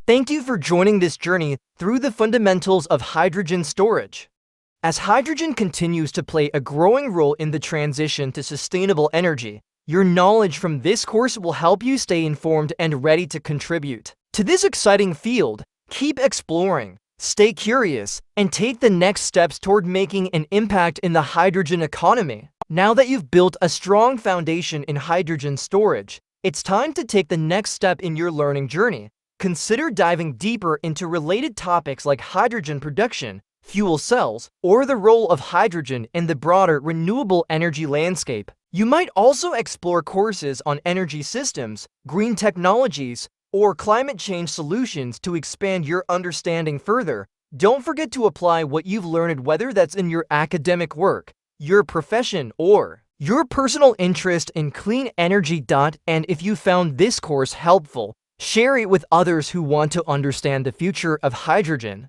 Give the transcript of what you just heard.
Thank you for joining this journey through the fundamentals of hydrogen storage. As hydrogen continues to play a growing role in the transition to sustainable energy, your knowledge from this course will help you stay informed and ready to contribute to this exciting field. Keep exploring, stay curious, and take the next steps toward making an impact in the hydrogen economy. Now that you've built a strong foundation in hydrogen storage, it's time to take the next step in your learning journey. Consider diving deeper into related topics like hydrogen production, fuel cells, or the role of hydrogen in the broader renewable energy landscape. You might also explore courses on energy systems, green technologies, or climate change solutions to expand your understanding further. Don't forget to apply what you've learned, whether that's in your academic work, your profession, or your personal interest in clean energy. And if you found this course helpful, share it with others who want to understand the future of hydrogen.